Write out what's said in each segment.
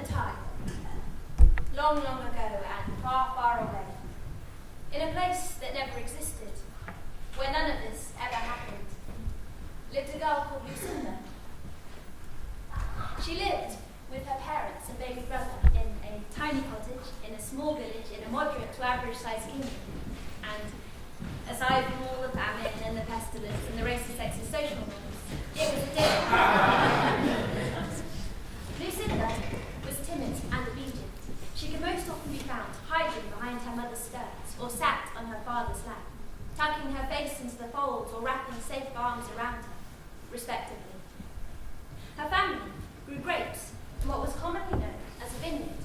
a time, long, long ago and far, far away, in a place that never existed, where none of this ever happened, lived a girl called Lucinda. She lived with her parents and baby brother in a tiny cottage in a small village in a moderate to average sized kingdom. And aside from all the famine and the pestilence and the racist, sexist social norms, it was a day. Lucinda was timid and obedient. She could most often be found hiding behind her mother's skirts or sat on her father's lap, tucking her face into the folds or wrapping safe arms around her, respectively. Her family grew grapes in what was commonly known as a vineyard,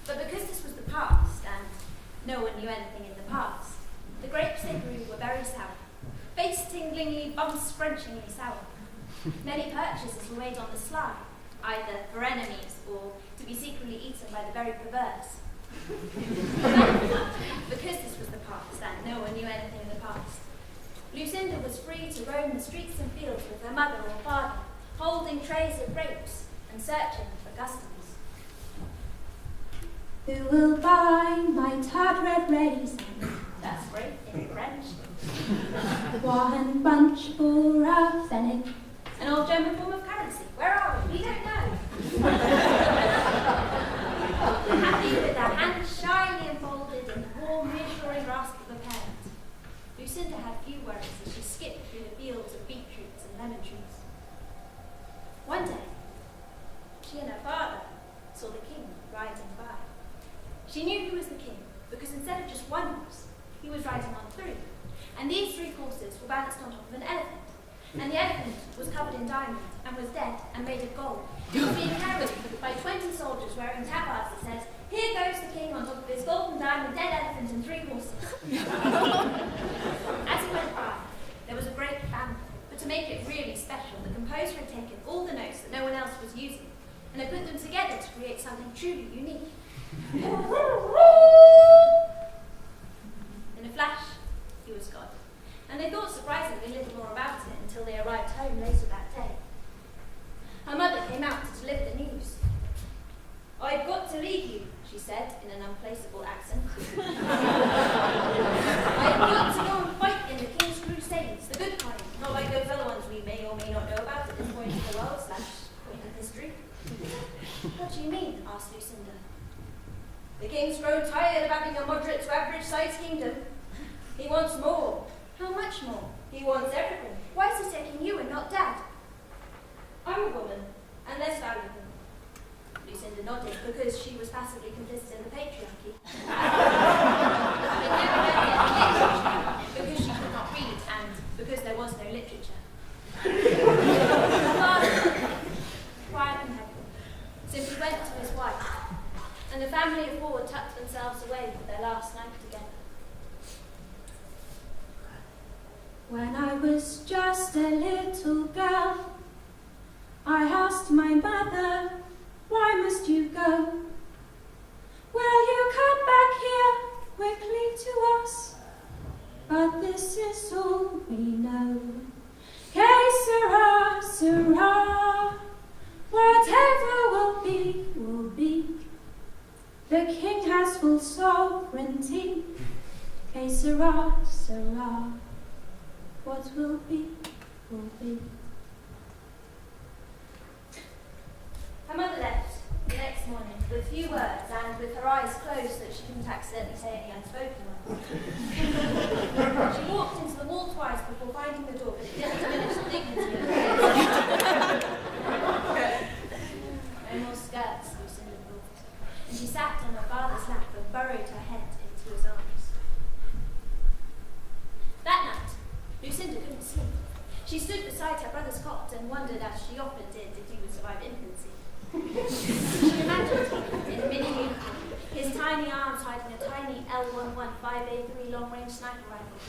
but because this was the past and no one knew anything in the past, the grapes they grew were very sour, face-tinglingly, bum-scrunchingly sour. Many purchases were made on the sly, either for enemies or to be secretly eaten by the very perverse. Because this was the past and no one knew anything in the past, Lucinda was free to roam the streets and fields with her mother or father, holding trays of grapes and searching for customers. Who will buy my tart red raisin? That's great in French. One bunch for a pfennig. An old German form of currency. Where are we? We don't know. Happy with her hands shyly enfolded in the warm, reassuring grasp of a parent, Lucinda had few worries as she skipped through the fields of beetroots and lemon trees. One day, she and her father saw the king riding by. She knew he was the king because instead of just one horse, he was riding on three. And these three horses were balanced on top of an elephant. And the elephant was covered in diamonds and was dead and made of gold. He was being carried by 20 soldiers wearing tabards that says, "Here goes the king on top of his golden diamond, dead elephant and three horses." As he went by, there was a great fanfare. But to make it really special, the composer had taken all the notes that no one else was using and had put them together to create something truly unique. In a flash, he was gone. And they thought surprisingly little more about it until they arrived home later that day. Her mother came out to deliver the news. "I've got to leave you," she said in an unplaceable accent. "I've got to go and fight in the King's Crusades, the good kind, not like those other ones we may or may not know about at this point in the world / point in history." "What do you mean?" asked Lucinda. "The King's grown tired of having a moderate to average sized kingdom. He wants more." "How much more?" "He wants everything." "Why is he taking you and not Dad?" "I'm a woman, and less valuable." Lucinda nodded because she was passively complicit in the patriarchy. But never really any literature, because she could not read and because there was no literature. Her father, quiet and heavy, simply went to his wife, and the family of four tucked themselves away for their last night together. When I was just a little girl, I asked my mother, "Why must you go? Will you come back here quickly to us?" But this is all we know. Que sera, sera. Whatever will be, will be. The king has full sovereignty. Que sera, sera. What will be, will be. Her mother left the next morning with few words and with her eyes closed so that she couldn't accidentally say any unspoken ones. She walked into the wall twice before finding the door, but it didn't diminish the dignity of her. No more skirts, Lucinda thought, and she sat on her father's lap and burrowed her head into his arms. That night, Lucinda couldn't sleep. She stood beside her brother's cot and wondered, as she often did, if he would survive infancy. She imagined him in a mini uniform, his tiny arms hiding a tiny L115A3 long-range sniper rifle.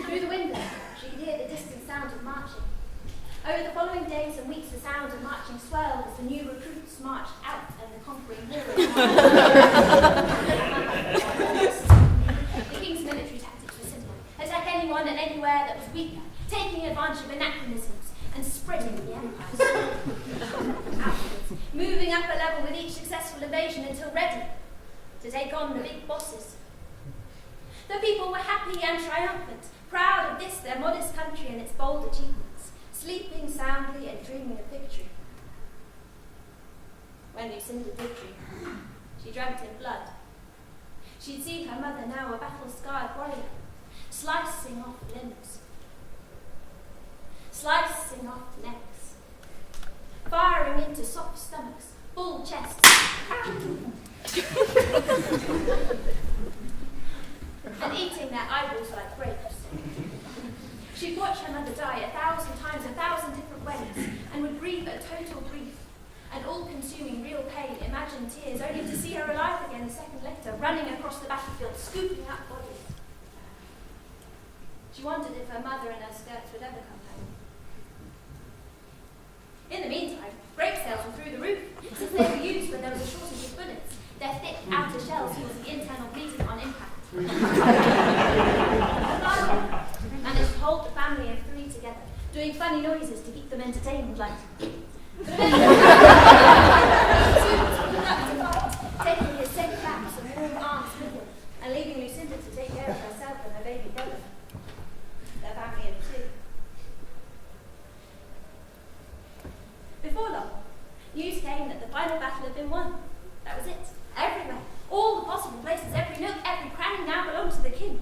Through the window, she could hear the distant sound of marching. Over the following days and weeks, the sound of marching swelled as the new recruits marched out and the conquering heroes. The king's military tactics were simple: attack anyone and anywhere that was weaker, taking advantage of anachronisms and spreading the empire. Afterwards, moving up a level level with each successful invasion until ready to take on the big bosses. The people were happy and triumphant, proud of this, their modest country and its bold achievements, sleeping soundly and dreaming of victory. When Lucinda did dream, she dreamt in blood. She'd seen her mother, now a battle-scarred warrior, slicing off limbs, slicing off necks, firing into soft stomachs, full chests, and eating their eyeballs like grapes. She'd watched her mother die 1,000 times, 1,000 different ways, and would grieve a total grief, an all-consuming real pain, imagine tears, only to see her alive again a second later, running across the battlefield, scooping up bodies. She wondered if her mother and her skirts would ever come home. In the meantime, grape sales were through the roof, since they were used when there was a shortage of bullets. Their thick outer shells used the internal bleeding on impact. Her father managed to hold the family of 3 together, doing funny noises to keep them entertained, like... But eventually, soon was put up to fight, taking his safe backs and warm arms with him, and leaving Lucinda to take care of herself and her baby brother. Their family of 2. Before long, news came that the final battle had been won. That was it. Everywhere. All the possible places, every nook, every cranny now belonged to the king.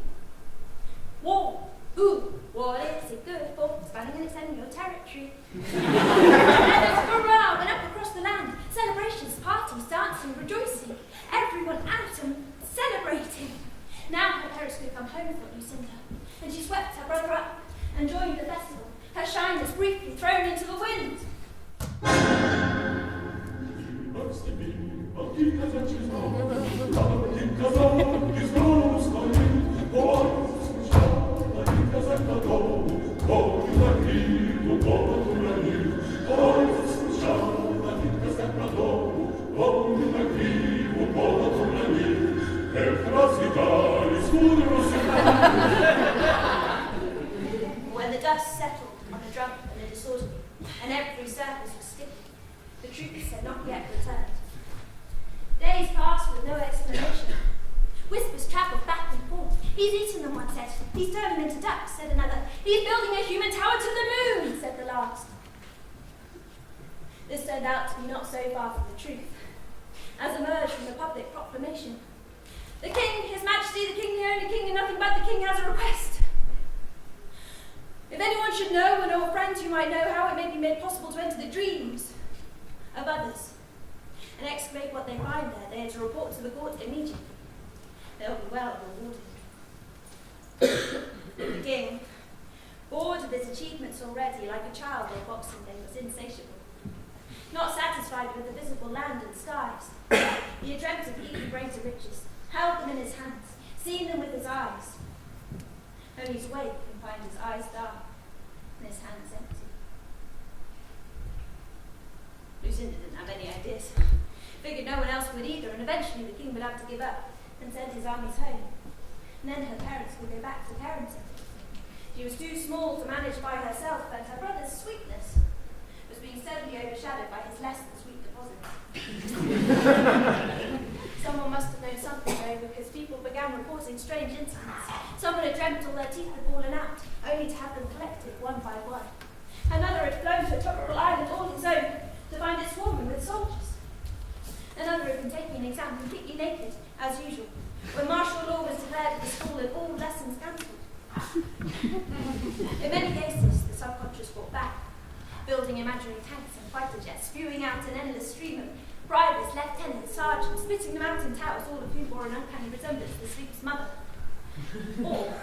War. Ooh, what is it good for? Spanning and extending your territory. And a hurrah went up across the land. Celebrations, parties, dancing, rejoicing. Everyone out and celebrating. Now her parents could come home for Lucinda, and she swept her brother up and joined the festival, her shyness briefly thrown into the wind. When the dust settled on the drunk and the disorderly, and every surface was still, the troops had not yet returned. Days passed with no explanation. Whispers travelled back and forth. He's eaten them, one said. He's turned them into ducks, said another. He's building a human tower to the moon, said the last. This turned out to be not so far from the truth, as emerged from the public proclamation. The king, his majesty, the king, the only king, and nothing but the king has a request. If anyone should know, or know of friends who might know how it may be made possible to enter the dreams of others, and excavate what they find there, they are to report to the court immediately. They'll be well rewarded. The king, bored of his achievements already, like a child on Boxing Day, was insatiable. Not satisfied with the visible land and skies, he had dreamt of even greater riches, held them in his hands, seen them with his eyes. Only to wake and find his eyes dark and his hands empty. Lucinda didn't have any ideas. Figured no one else would either, and eventually the king would have to give up and send his armies home. And then her parents would go back to parenting. She was too small to manage by herself, but her brother's sweetness was being steadily overshadowed by his less than sweet deposits. Someone must have known something though, because people began reporting strange incidents. Someone had dreamt all their teeth had fallen out, only to have them collected one by one. Another had flown to a tropical island all its own, to find it swarming with soldiers. Another had been taking an exam completely naked, as usual, when martial law was declared at the school and all lessons cancelled. In many cases, the subconscious fought back, building imaginary tanks and fighter jets, spewing out an endless stream of privates, lieutenants, sergeants, spitting them out in towers, all of whom bore an uncanny resemblance to the sleeper's mother. Or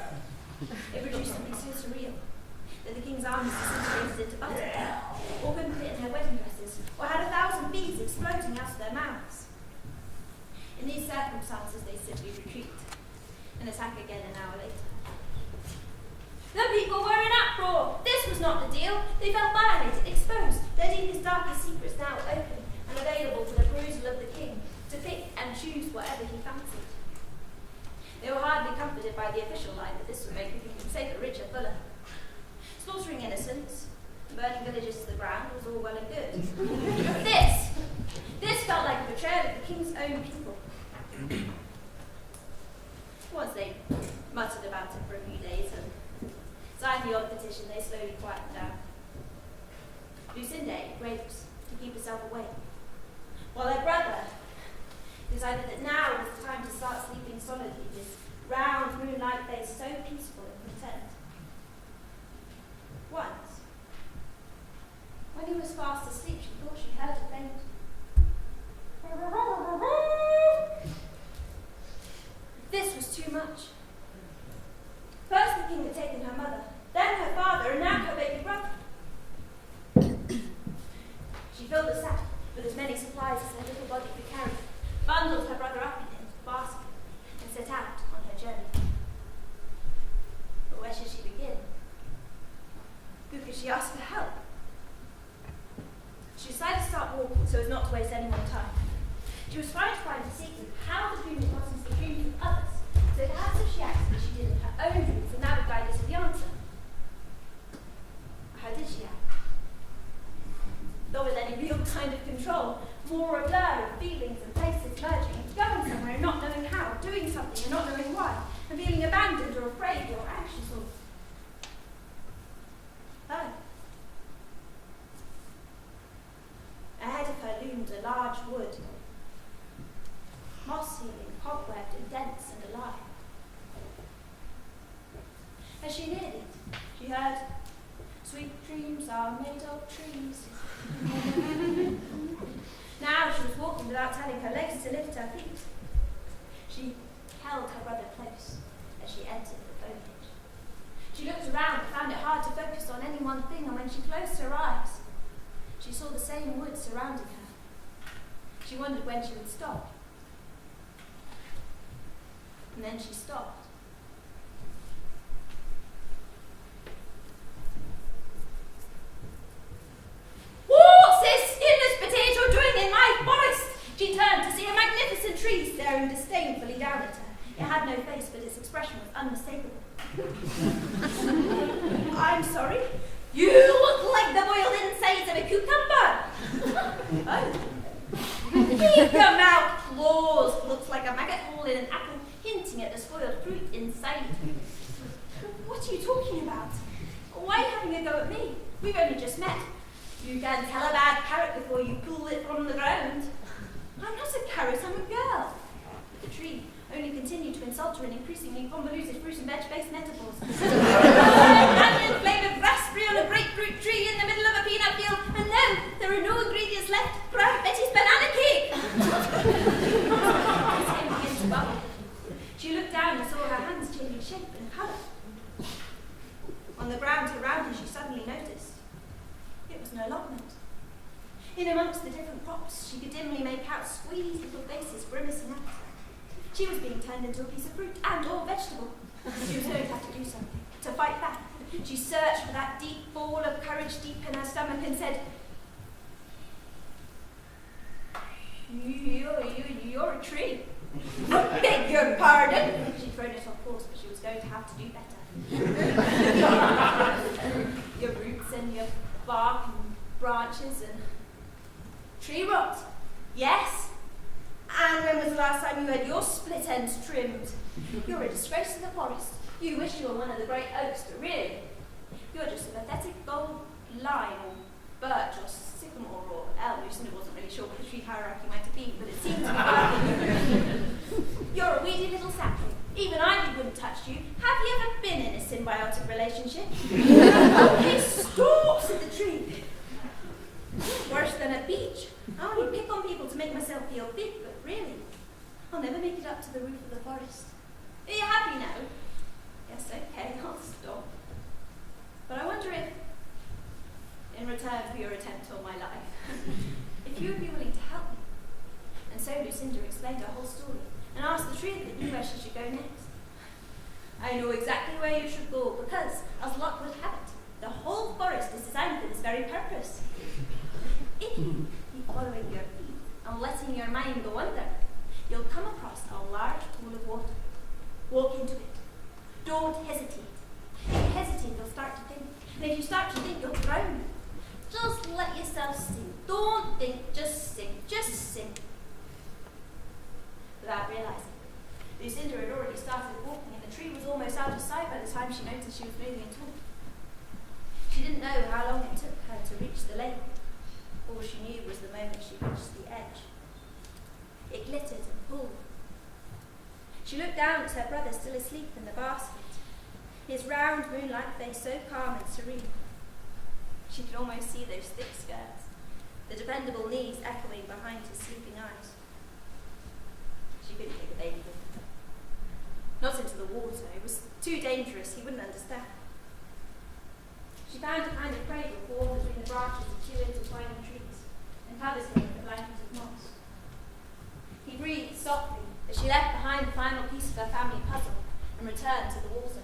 it produced something so surreal that the king's armies disintegrated into butter, or couldn't fit in their wedding dresses, or had 1,000 bees exploding out of their mouths. In these circumstances, they simply retreat and attack again an hour later. The people were in uproar. This was not the deal. They felt violated, exposed, their deepest, darkest secrets now open and available for the perusal of the king, to pick and choose whatever he fancied. They were hardly comforted by the official line that this would make the kingdom safer, richer, fuller. Slaughtering innocents, burning villages to the ground was all well and good. This This felt like a betrayal of the king's own people. Once they muttered about it for a few days and signed the odd petition, they slowly quieted down. Lucinda ate grapes to keep herself awake, while her brother decided that now was the time to start sleeping solidly, his round moonlight face so peaceful and content. Once, when he was fast asleep, she thought she heard a faint This was too much. First the king had taken her mother, then her father, and now her baby brother. She filled the sack with as many supplies as her little body could carry, bundled her brother up in it into a basket, and set out on her journey. But where should she begin? Who could she ask for help? She decided to start walking so as not to waste any more time. She was trying to find a secret how the dream got into the dreams of others, so perhaps if she acted as she did in her own dreams, then that would guide her to the answer. How did she act? Not with any real kind of control, more a blur of feelings and places merging, going somewhere and not knowing how, doing something and not knowing why, and feeling abandoned or afraid or anxious or... Oh. Ahead of her loomed a large wood, moss-heeling, cobwebbed and dense and alive. As she neared it, she heard, "Sweet dreams are made of trees." Now she was walking without telling her legs to lift her feet. She held her brother close as she entered the foliage. She looked around and found it hard to focus on any one thing, and when she closed her eyes, she saw the same wood surrounding her. She wondered when she would stop. And then she stopped. "What's this skinless potato doing in my forest?" She turned to see a magnificent tree staring disdainfully down at her. It had no face, but its expression was unmistakable. "I'm sorry? You look like the boiled insides of a cucumber." "Oh. Keep your mouth closed. Looks like a maggot hole in an apple, hinting at the spoiled fruit inside." "What are you talking about? Why are you having a go at me? We've only just met." "You can tell a bad carrot before you pull it from the ground." "I'm not a carrot, I'm a girl." But the tree only continued to insult her in increasingly convoluted fruit and veg-based metaphors. "Onion flavoured raspberry on a grapefruit tree in the middle of a peanut field, and no, there are no ingredients left for Aunt Betty's banana cake." Her skin began to bubble. She looked down and saw her hands changing shape and colour. On the ground around her, she suddenly noticed it was no allotment. In amongst the different crops, she could dimly make out squeezed little faces grimacing at her. She was being turned into a piece of fruit and or vegetable. She was going to have to do something, to fight back. She searched for that deep ball of courage deep in her stomach and said, You're a tree." "Beg your pardon." She'd thrown it off course, but she was going to have to do better. "Your roots and your bark and branches and tree rot." "Yes. And when was the last time you had your split ends trimmed? You're a disgrace to the forest. You wish you were one of the great oaks, but really, you're just a pathetic old lime or birch or sycamore or elm." Lucinda wasn't really sure what the tree hierarchy might have been, but it seemed to be working. "You're a weedy little sapling. Even ivy wouldn't touch you. Have you ever been in a symbiotic relationship?" "Okay, stop," said the tree. "Worse than a beech. I only pick on people to make myself feel big, but really, I'll never make it up to the roof of the forest. Are you happy now?" "Yes, okay, I'll stop. But I wonder if, in return for your attempt on my life, if you would be willing to help me." And so Lucinda explained her whole story and asked the tree if it knew where she should go next. "I know exactly where you should go because, as luck would have it, the whole forest is designed for this very purpose. If you keep following your feet and letting your mind go under, you'll come across a large pool of water. Walk into it. Don't hesitate. If you hesitate, you'll start to think. And if you start to think, you'll drown. Just let yourself sing. Don't think, just sing. Just sing. Without realising, Lucinda had already started walking and the tree was almost out of sight by the time she noticed she was moving at all. She didn't know how long it took her to reach the lake. All she knew was the moment she reached the edge. It glittered and pulled. She looked down at her brother still asleep in the basket, his round moonlight face so calm and serene. She could almost see those thick skirts, the dependable knees echoing behind his sleeping eyes. She couldn't take the baby with her. Not into the water, it was too dangerous, he wouldn't understand. She found a kind of cradle formed between the branches of two intertwining trees and covered him with a blanket of moss. He breathed softly as she left behind the final piece of her family puzzle and returned to the water.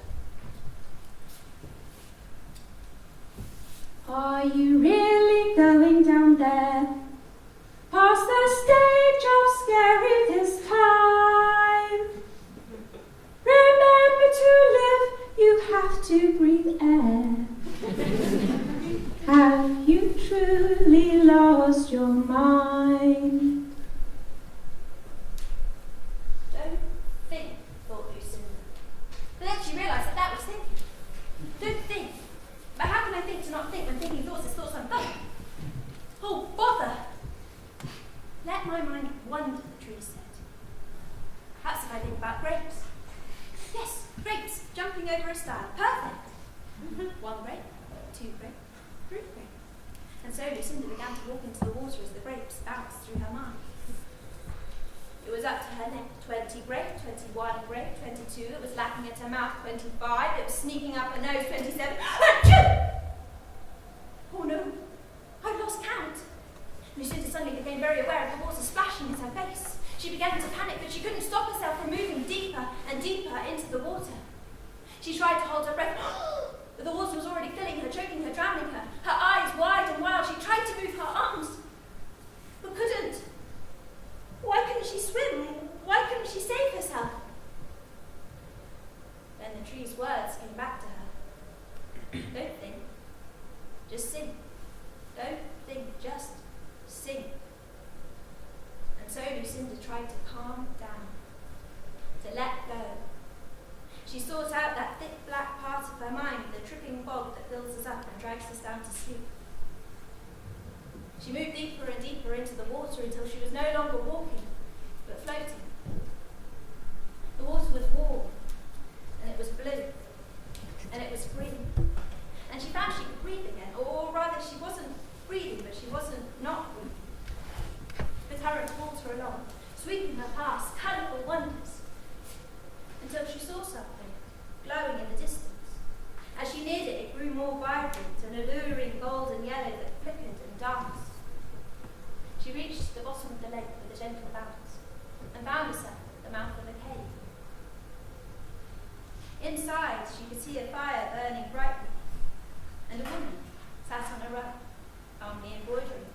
Are you really going down there? Past the stage of scary this time. Remember to live, you have to breathe air. Have you truly lost your mind? Don't think, thought Lucinda. But then she realised that was thinking. Don't think. But how can I think to not think when thinking thoughts is thoughts unthought? Oh, bother! Let my mind wander, the tree said. Perhaps if I think about grapes. Yes, grapes, jumping over a stile. Perfect! One grape, two grape, three grape. And so Lucinda began to walk into the water as the grapes bounced through her mind. It was up to her neck, 20 grape, 21 grape, 22, it was lapping at her mouth, 25, it was sneaking up her nose, 27, oh no, I've lost count. Lucinda suddenly became very aware of the water splashing at her face. She began to panic, but she couldn't stop herself from moving deeper and deeper into the water. She tried to hold her breath, but the water was already filling her, choking her, drowning her. Her eyes wide and wild, she tried to move her arms, but couldn't. Why couldn't she swim? Why couldn't she save herself? Then the tree's words came back to her. Don't think, just sing. Don't think, just sing. And so Lucinda tried to calm down, to let go. She sought out that thick black part of her mind, the tripping bog that fills us up and drags us down to sleep. She moved deeper and deeper into the water until she was no longer walking, but floating. The water was warm, and it was blue, and it was green. And she found she could breathe again, or rather she wasn't breathing, but she wasn't not breathing. The current pulled her along, sweeping her past colourful wonders, until she saw something glowing in the distance. As she neared it, it grew more vibrant, an alluring golden yellow that flickered and danced. She reached the bottom of the lake with a gentle bounce and found herself at the mouth of a cave. Inside, she could see a fire burning brightly, and a woman sat on a rug, calmly embroidering.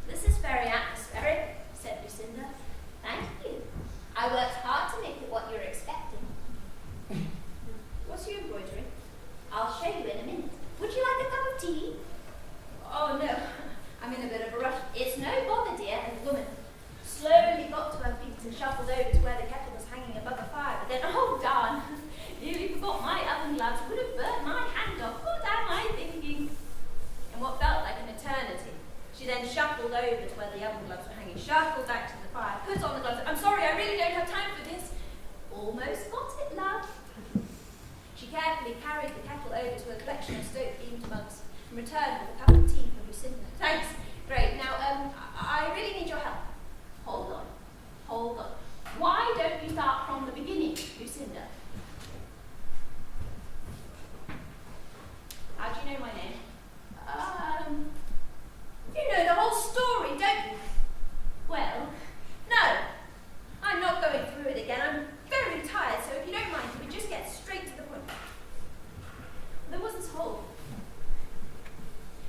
This is very atmospheric, said Lucinda. Thank you. I worked hard to make it what you're expecting. What's your embroidery? I'll show you in a minute. Would you like a cup of tea? Oh no, I'm in a bit of a rush. It's no bother, dear. And the woman slowly got to her feet and shuffled over to where the kettle was hanging above the fire. But then, oh darn, nearly forgot my oven gloves. Would have burnt my hand off. What am I thinking? In what felt like an eternity, she then shuffled over to where the oven gloves were hanging, shuffled back to the fire, put on the gloves. I'm sorry, I really don't have time for this. Almost got it, love. She carefully carried the kettle over to a collection of stove-themed mugs and returned with a cup of tea for Lucinda. Thanks. Great. Now, I really need your help. Hold on. Why don't you start from the beginning, Lucinda? How do you know my name? You know the whole story, don't you? Well, no. I'm not going through it again. I'm very tired, so if you don't mind, can we just get straight to the point? There was this hole.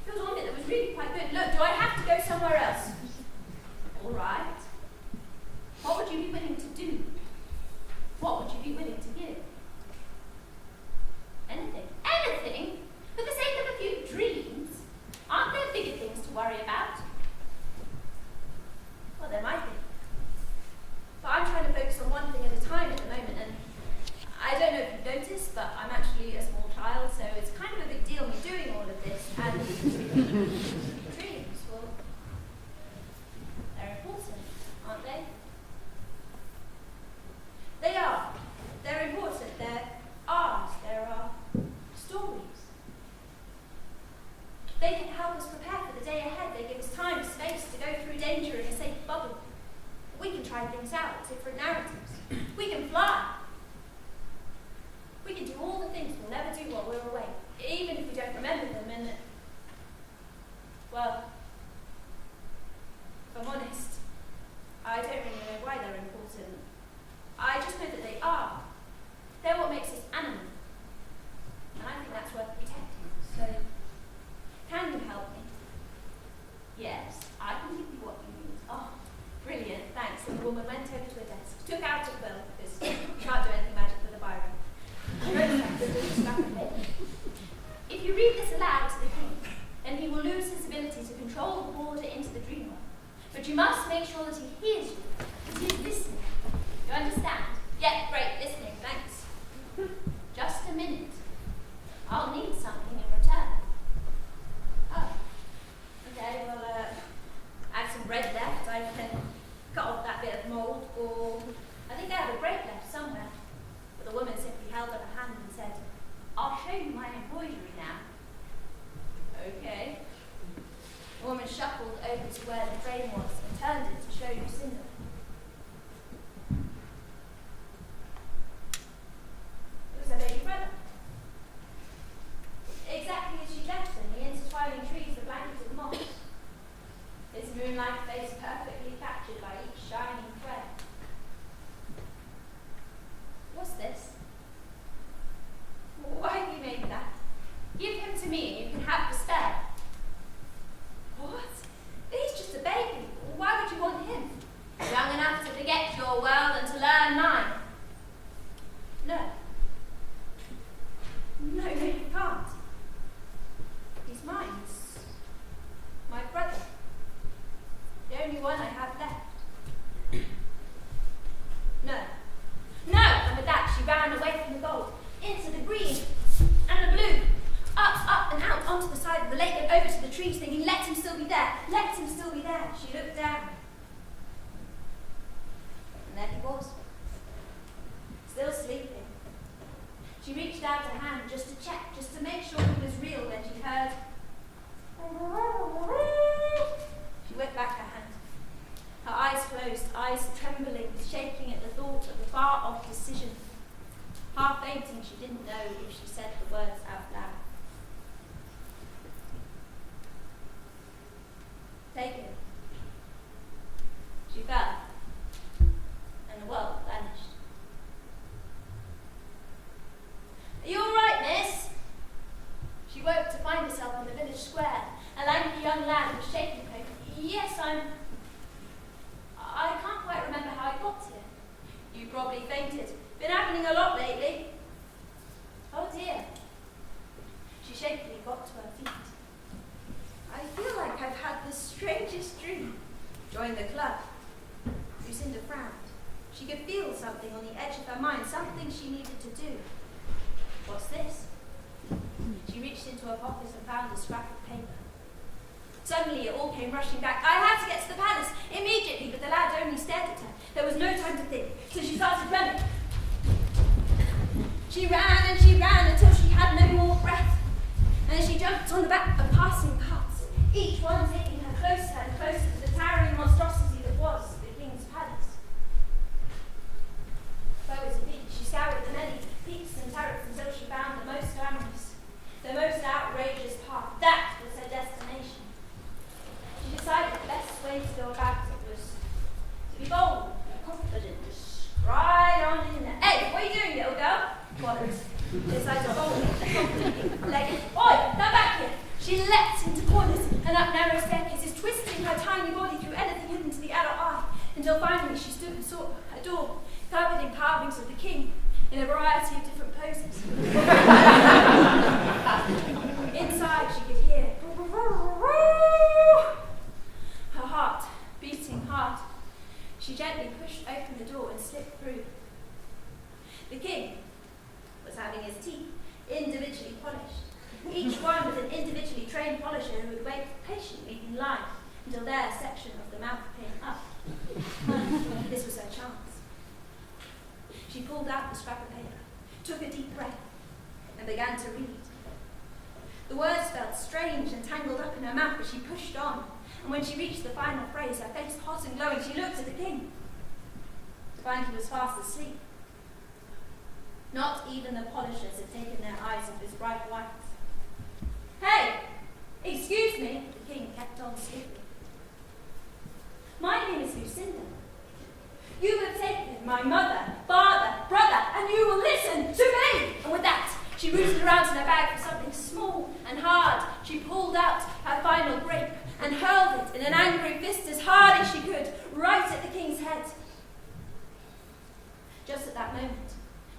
There was one bit that was really quite good. Look, do I have to go somewhere else? things out, different narratives. We can fly. We can do all the things we'll never do while we're away, even if we don't remember them. And, well, if I'm honest, I don't really know why they're important. I just know that they are. They're what makes us animal. And I think that's worth protecting. So, can you help me? Yes, I can give you what you need. Oh, brilliant, thanks. And the woman went over to her desk, took out a quill, because you can't do anything magic with a biro. She wrote something with a scrap of paper. If you read this aloud to the king, then he will lose his ability to control the border into the dream world. But you must make sure that he hears you, that he is listening. You understand? Yeah, great, listening, thanks. Just a minute. I'll need something in return. Oh. Okay, well, I have some bread left. I can cut off that bit of mould, or I think I have a break left somewhere. But the woman simply held up her hand and said, I'll show you my embroidery now. Okay. The woman shuffled over to where the frame was and turned it to show Lucinda. It was her baby brother. Exactly as she left him, the intertwining trees were blanketed moss. His moonlight face perfectly captured by each shining thread. What's this? Why have you made that? Give him to me and you can have the spare. What? He's just a baby. Why would you want him? Young enough to forget your world and to learn mine. No. No, you can't. He's mine. He's my brother. The only one I have left. No. No! And with that, she ran away from the gold, into the green and the blue, up and out onto the side of the lake and over to the trees, thinking, let him still be there, let him still be there. She looked down. And there he was, still sleeping. She reached out her hand just to check, just to make sure he was real when she heard. She whipped back her hand. Her eyes closed, eyes trembling, shaking at the thought of the far-off decision. Half fainting, she didn't know if she said the words out loud. Take it. She fell, and the world vanished. Are you all right, miss? She woke to find herself in the village square. A lanky young lad was shaking her. Yes, I can't quite remember how I got here. You probably fainted. Been happening a lot lately. Oh dear. She shakily got to her feet. I feel like I've had the strangest dream. Join the club. Lucinda frowned. She could feel something on the edge of her mind, something she needed to do. What's this? She reached into her pocket and found a scrap of paper. Suddenly it all came rushing back. I had to get to the palace immediately, but the lad only stared at her. There was no time to think, so she started running. She ran until she had no more breath. And then she jumped on the back of passing carts, each one taking her closer and closer to the towering monstrosity that was the king's palace. Though as a beach, she scoured the many peaks and turrets until she found the most glamorous, the most outrageous part. That was her destination. She decided the best way to go about it was to be bold and confident, to stride on in there. Hey, what are you doing, little girl? Bollocks. Decided boldly and confidently, legged. Oi, now back here! She leapt into corners and up narrow staircases, twisting her tiny body through anything hidden to the adult eye, until finally she stood and saw a door covered in carvings of the king in a variety of different poses. Inside she could hear her heart beating hard. She gently pushed open the door and slipped through. The king was having his teeth individually polished, each one with an individually trained polisher who would wait patiently in line until their section of the mouth came up. This was her chance. She pulled out the scrap of paper, took a deep breath, and began to read. The words felt strange and tangled up in her mouth, but she pushed on, and when she reached the final phrase, her face hot and glowing, she looked at the king. to find he was fast asleep. Not even the polishers had taken their eyes off his bright whites. "Hey! Excuse me," the king kept on sleeping. "My name is Lucinda. You have taken my mother, father, brother, and you will listen to me!" And with that, she rooted around in her bag for something small and hard. She pulled out her final grape and hurled it in an angry fist as hard as she could, right at the king's head. Just at that moment,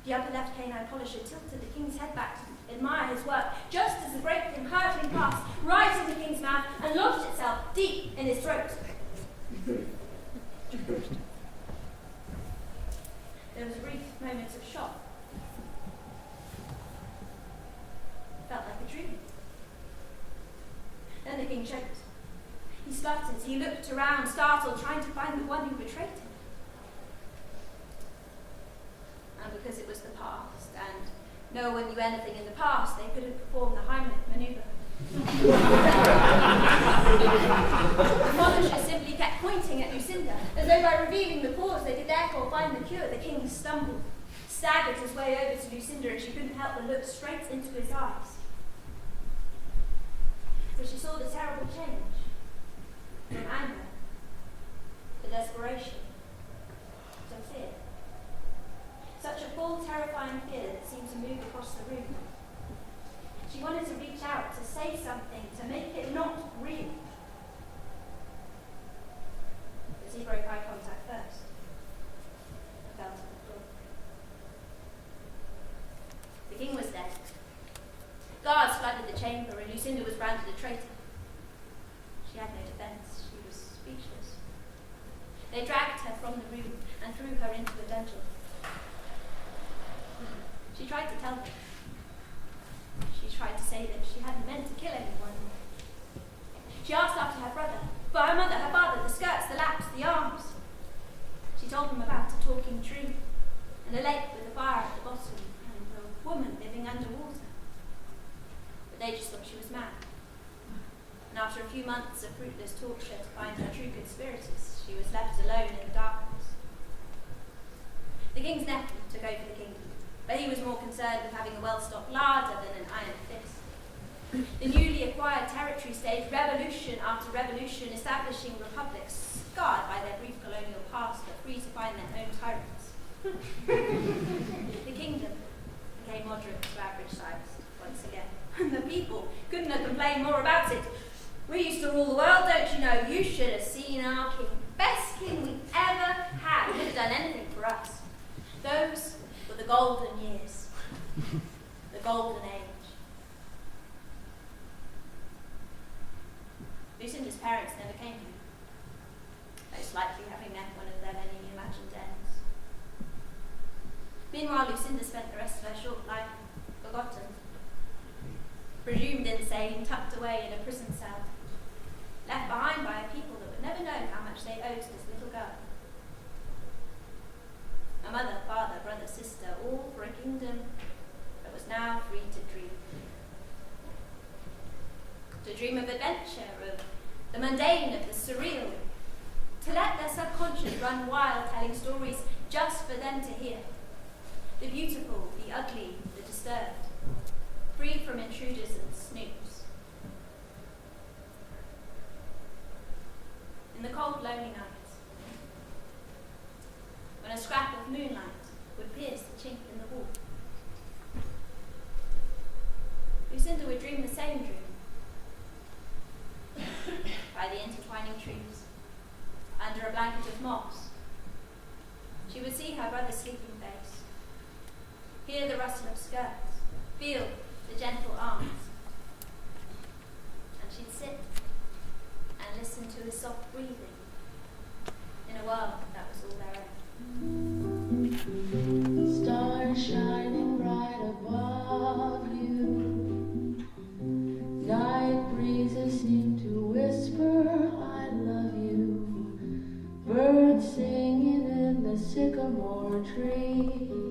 the upper left canine polisher tilted the king's head back to admire his work, just as the grape came hurtling past, right in the king's mouth, and lodged itself deep in his throat. There was a brief moment of shock. It felt like a dream. Then the king choked. He stuttered. He looked around, startled, trying to find the one who betrayed him. And because it was the past, and no one knew anything in the past, they couldn't perform the Heimlich maneuver. The polisher simply kept pointing at Lucinda, as though by revealing the cause they could therefore find the cure. The king stumbled, staggered his way over to Lucinda, and she couldn't help but look straight into his eyes. For she saw the terrible change from anger to desperation to fear. Such a full, terrifying fear that seemed to move across the room. She wanted to reach out, to say something, to make it not real. But he broke eye contact first and fell to the floor. The king was dead. Guards flooded the chamber, and Lucinda was branded a traitor. She had no defence. She was speechless. They dragged her from the room and threw her into a dungeon. She tried to tell them. She tried to say that she hadn't meant to kill anyone. She asked after her brother, for her mother, her father, the skirts, the laps, the arms. She told them about a talking tree and a lake with a fire at the bottom and a woman living underwater. But they just thought she was mad. And after a few months of fruitless torture to find her true conspirators, she was left alone in the darkness. The king's nephew took over the kingdom, but he was more concerned with having a well-stocked larder than an iron fist. The newly acquired territory staged revolution after revolution, establishing republics scarred by their brief colonial past but free to find their own tyrants. The kingdom became moderate to average size once again, and the people couldn't have complained more about it. "We used to rule the world, don't you know? You should have seen our king. Best king we ever had. Could have done anything for us." Those were the golden years, the golden age. Lucinda's parents never came here, most likely having met one of their many imagined ends. Meanwhile, Lucinda spent the rest of her short life forgotten, presumed insane, tucked away in a prison cell, left behind by a people that would never know how much they owed to this little girl. A mother, father, brother, sister, all for a kingdom that was now free to dream. To dream of adventure, of the mundane, of the surreal. To let their subconscious run wild, telling stories just for them to hear. The beautiful, the ugly, the disturbed. Free from intruders and snoops. In the cold, lonely nights, when a scrap of moonlight would pierce the chink in the wall, Lucinda would dream the same dream. By the intertwining trees, under a blanket of moss, she would see her brother's sleeping face, hear the rustle of skirts, feel the gentle arms, and she'd sit and listen to his soft breathing in a world that was all their own. Stars shining bright above you. Night breezes seem to whisper, I love you. Birds singing in the sycamore tree.